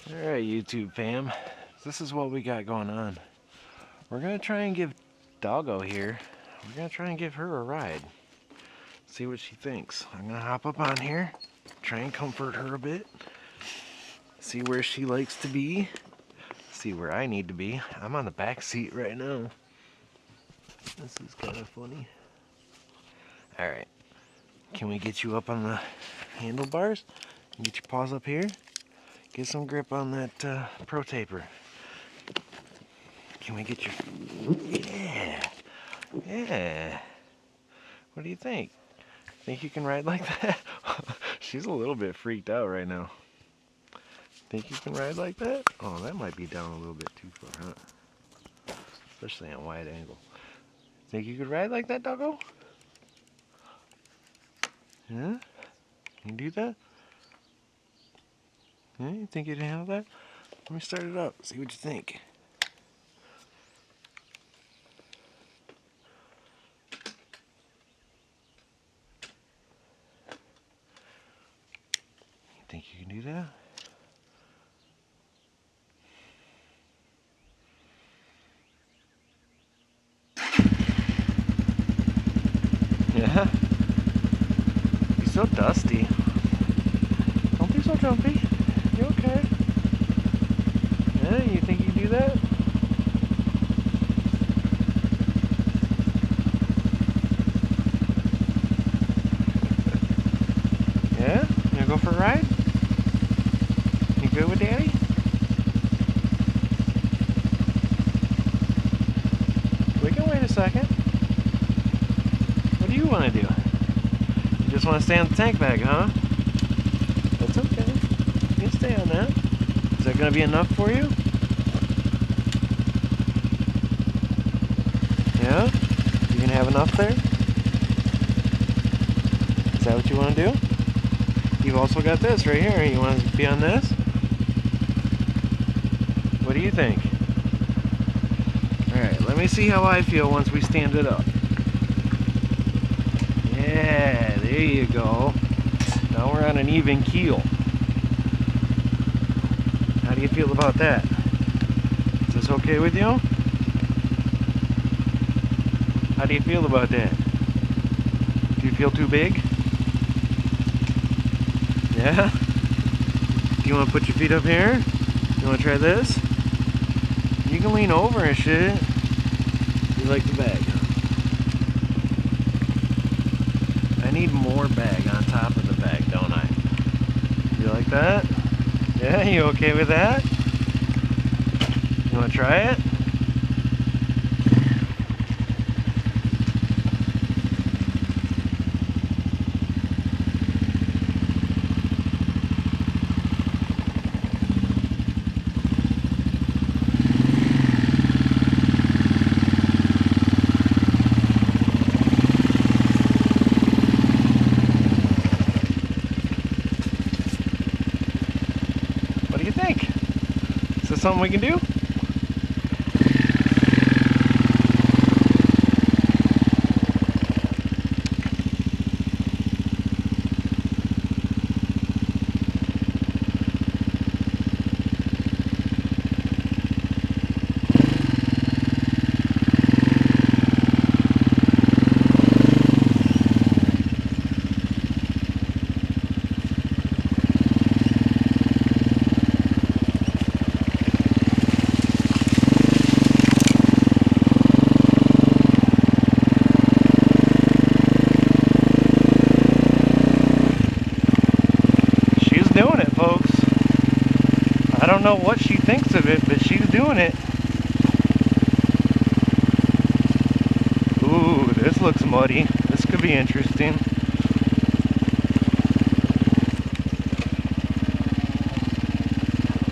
Alright, YouTube fam, this is what we got going on. We're gonna try and give Doggo here, we're gonna try and give her a ride. See what she thinks. I'm gonna hop up on here, try and comfort her a bit, see where she likes to be, see where I need to be. I'm on the back seat right now. This is kind of funny. Alright, can we get you up on the handlebars? Get your paws up here. Get some grip on that pro taper. Can we get your... Yeah! Yeah! What do you think? Think you can ride like that? She's a little bit freaked out right now. Think you can ride like that? Oh, that might be down a little bit too far, huh? Especially on wide angle. Think you could ride like that, Doggo? Yeah? Can you do that? Yeah, you think you can handle that? Let me start it up, see what you think. You think you can do that? Yeah? You're so dusty. Don't be so jumpy. You okay? Yeah, you think you can do that? Yeah? You gonna go for a ride? You good with Daddy? We can wait a second. What do you want to do? You just want to stay on the tank bag, huh? That's okay. You can stay on that. Is that going to be enough for you? Yeah? You can have enough there? Is that what you want to do? You've also got this right here. You want to be on this? What do you think? Alright, let me see how I feel once we stand it up. Yeah, there you go. Now we're on an even keel. How do you feel about that? Is this okay with you? How do you feel about that? Do you feel too big? Yeah? Do you want to put your feet up here? You want to try this? You can lean over and shit. You like the bag? I need more bag on top of the bag, don't I? You like that? Yeah, you okay with that? You want to try it? What do you think? Is this something we can do? Doing it, folks. I don't know what she thinks of it, but she's doing it. Ooh, this looks muddy. This could be interesting.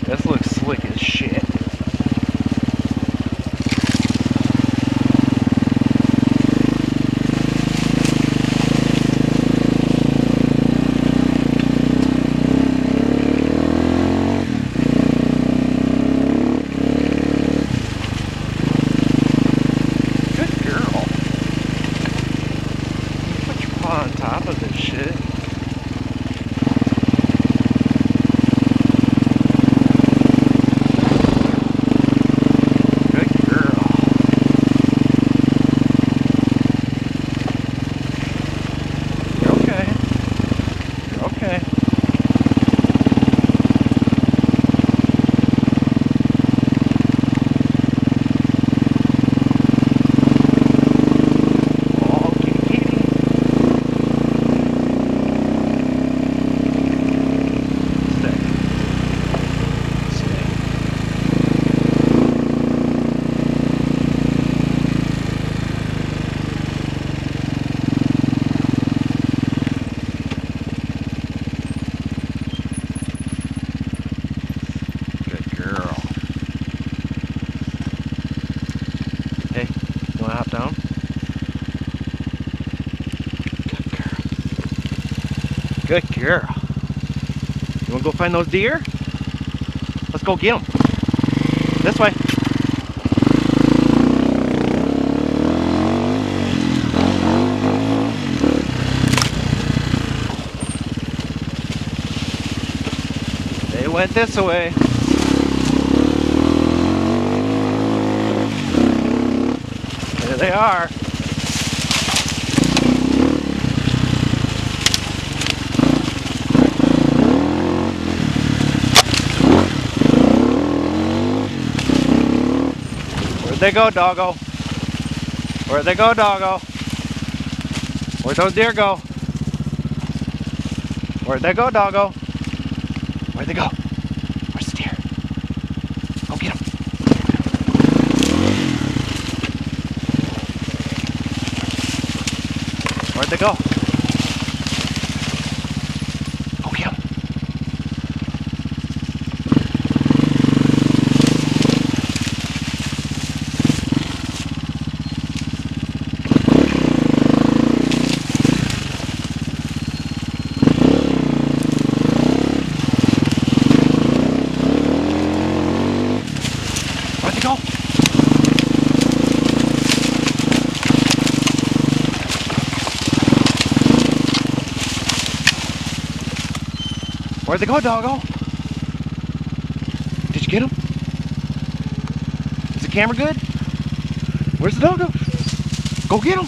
This looks slick as shit. On top of this shit. Good girl. You wanna go find those deer? Let's go get them. This way. They went this way. There they are. Where'd they go, doggo? Where'd they go, doggo? Where'd those deer go? Where'd they go, doggo? Where'd they go? Where's the deer? Go get them. Where'd they go? Go get them. Where'd they go? Where'd they go, doggo? Did you get him? Is the camera good? Where's the doggo? Go get him.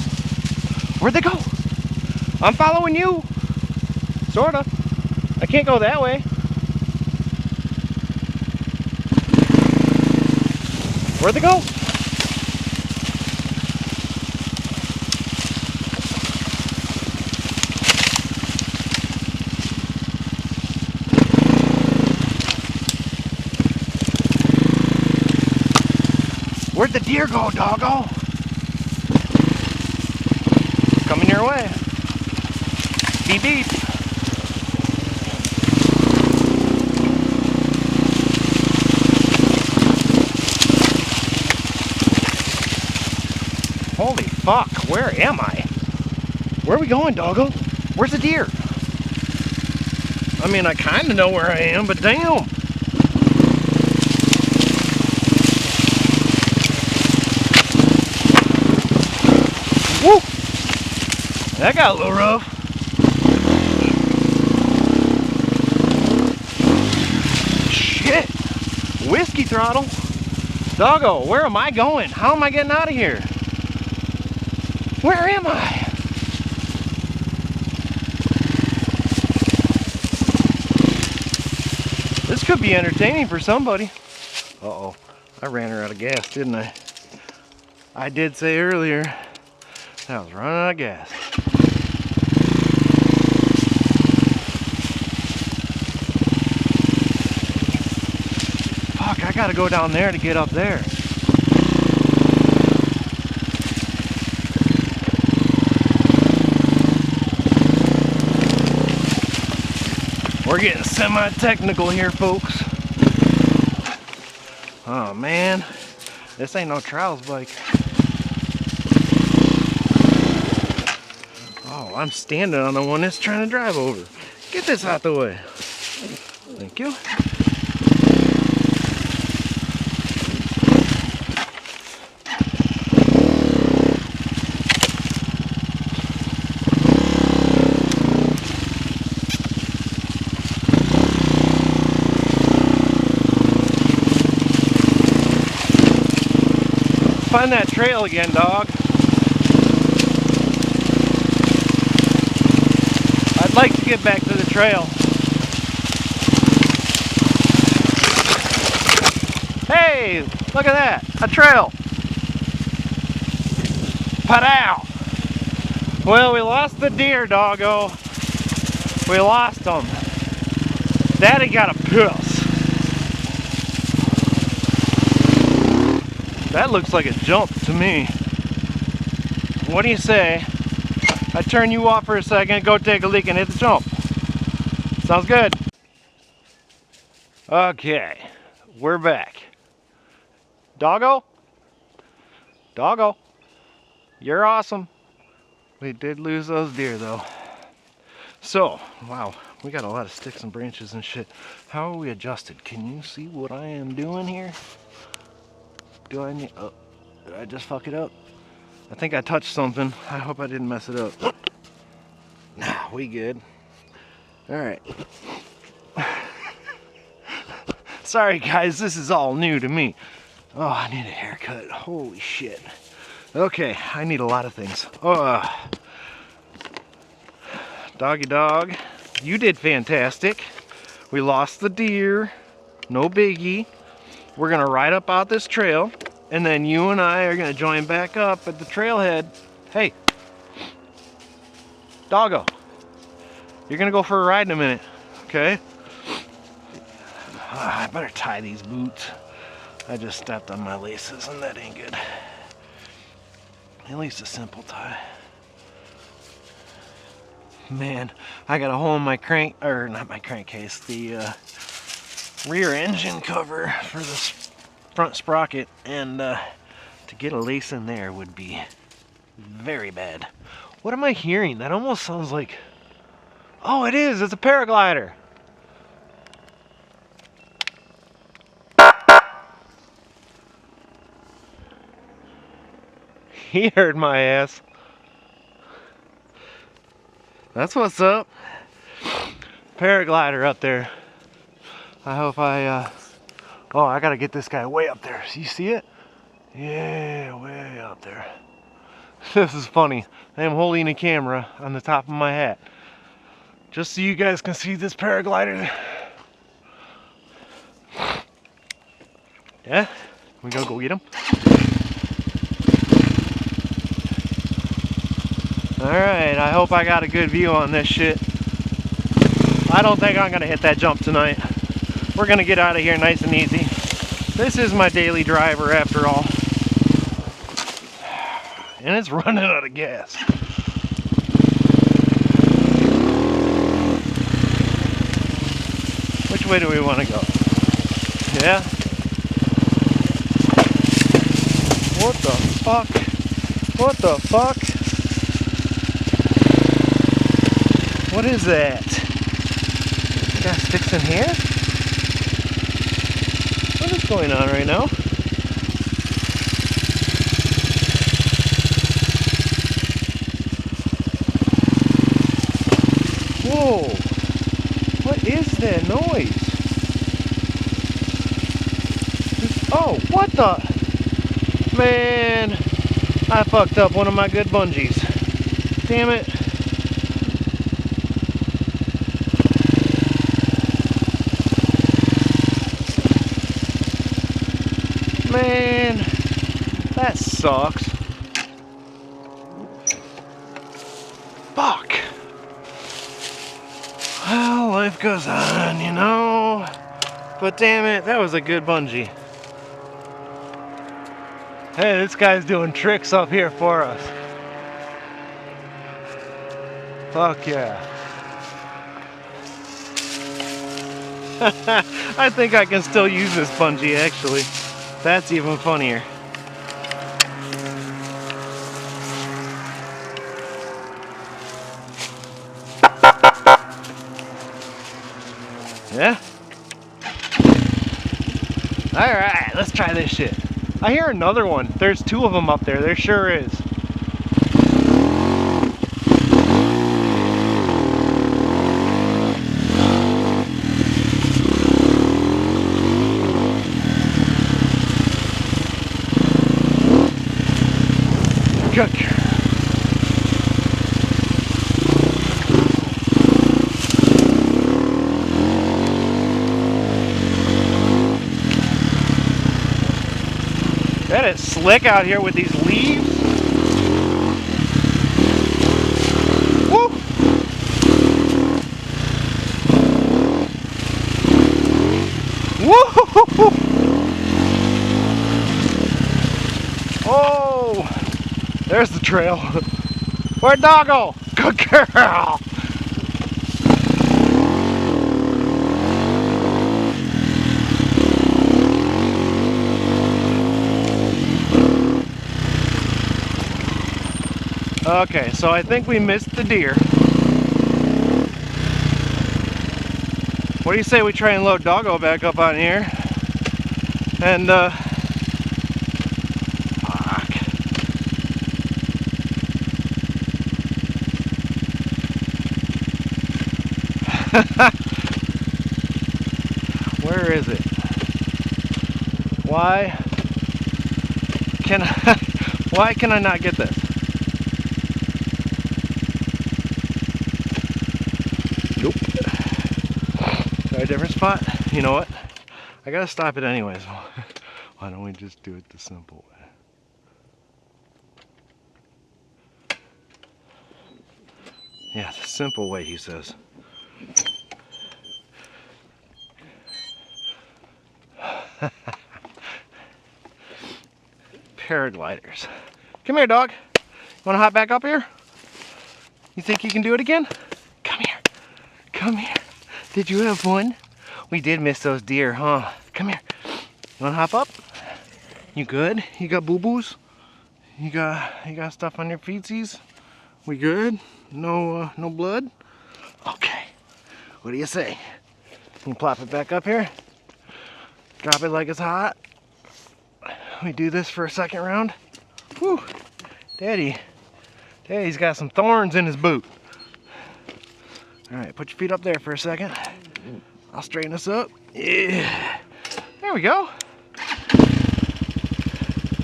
Where'd they go? I'm following you. Sorta. I can't go that way. Where'd they go? Where'd the deer go, doggo? Coming your way. Beep beep. Holy fuck, where am I? Where are we going, doggo? Where's the deer? I mean, I kinda know where I am, but damn. Woo! That got a little rough. Shit! Whiskey throttle. Doggo, where am I going? How am I getting out of here? Where am I? This could be entertaining for somebody. Uh-oh. I ran her out of gas, didn't I? I did say earlier that I was running out of gas. Fuck, I gotta go down there to get up there. We're getting semi-technical here, folks. Oh man, this ain't no trials bike. Oh, I'm standing on the one that's trying to drive over. Get this out the way. Thank you. Find that trail again, dog. I'd like to get back to the trail. Hey, look at that, a trail. Padow. Well, we lost the deer, doggo. We lost them. Daddy got a piss. That looks like a jump to me. What do you say? I turn you off for a second, go take a leak and hit the jump. Sounds good. Okay, we're back. Doggo? Doggo, you're awesome. We did lose those deer though. So, wow, we got a lot of sticks and branches and shit. How are we adjusted? Can you see what I am doing here? Do I need, oh, did I just fuck it up? I think I touched something. I hope I didn't mess it up. Nah, we good. All right. Sorry guys, this is all new to me. Oh, I need a haircut. Holy shit. Okay, I need a lot of things. Doggy dog, you did fantastic. We lost the deer, no biggie. We're gonna ride up out this trail, and then you and I are gonna join back up at the trailhead. Hey, doggo, you're gonna go for a ride in a minute, okay? I better tie these boots. I just stepped on my laces and that ain't good. At least a simple tie. Man, I got a hole in my crank, or not my crankcase, the rear engine cover for the front sprocket, and to get a lace in there would be very bad. What am I hearing? That almost sounds like, oh, it is, it's a paraglider. He heard my ass. That's what's up. Paraglider up there. I hope I, oh, I gotta get this guy way up there. You see it? Yeah, way up there. This is funny. I am holding a camera on the top of my hat, just so you guys can see this paraglider. Yeah? We gotta go get him? Alright, I hope I got a good view on this shit. I don't think I'm gonna hit that jump tonight. We're gonna get out of here nice and easy. This is my daily driver after all. And it's running out of gas. Which way do we want to go? Yeah? What the fuck? What the fuck? What is that? You got sticks in here? What is going on right now? Whoa! What is that noise? Oh, what the? Man, I fucked up one of my good bungees. Damn it. Man, that sucks. Fuck. Well, life goes on, you know. But damn it, that was a good bungee. Hey, this guy's doing tricks up here for us. Fuck yeah. I think I can still use this bungee, actually. That's even funnier. Yeah? Alright, let's try this shit. I hear another one. There's two of them up there. There sure is. Good. That is slick out here with these leaves. Woo! Woo! Oh! There's the trail. Where'd doggo? Good girl! Okay, so I think we missed the deer. What do you say we try and load Doggo back up on here? And fuck. Where is it? Why can why can I not get this? Nope. Try a different spot. You know what? I gotta stop it anyways. Why don't we just do it the simple way? Yeah, the simple way, he says. Paragliders. Come here, dog. You wanna hop back up here? You think you can do it again? Come here. Come here. Did you have fun? We did miss those deer, huh? Come here. You wanna hop up? You good? You got boo-boos? You got stuff on your feetsies? We good? No no blood? Okay. What do you say? You plop it back up here. Drop it like it's hot. We do this for a second round. Whew. Daddy's got some thorns in his boot. All right, put your feet up there for a second. I'll straighten us up. Yeah. There we go.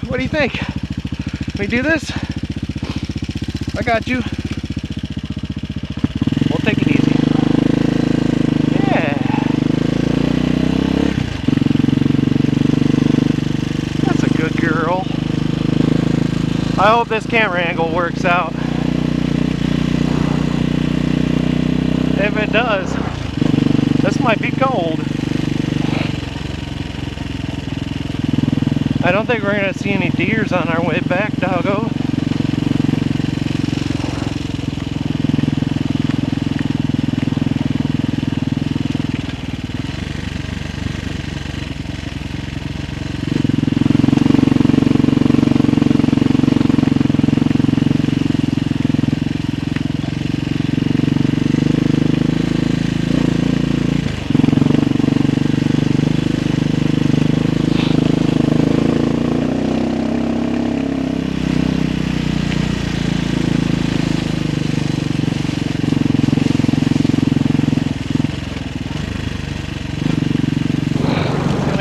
What do you think? We do this? I got you. We'll take it easy. Yeah. That's a good girl. I hope this camera angle works out. If it does, this might be gold. I don't think we're gonna see any deers on our way back, Doggo.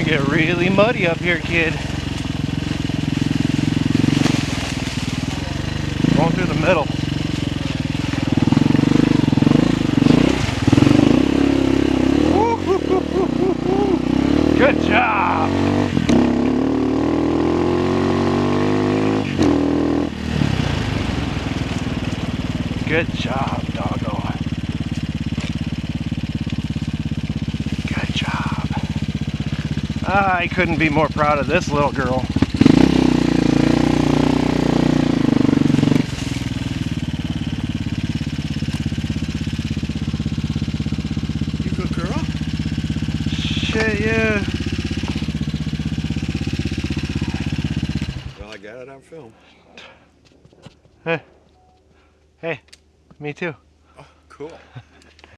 Get really muddy up here, kid. Going through the middle. Good job. Good job, Doggo. Good job. I couldn't be more proud of this little girl. You good girl? Shit, yeah. Well, I got it on film. Hey, me too. Oh, cool.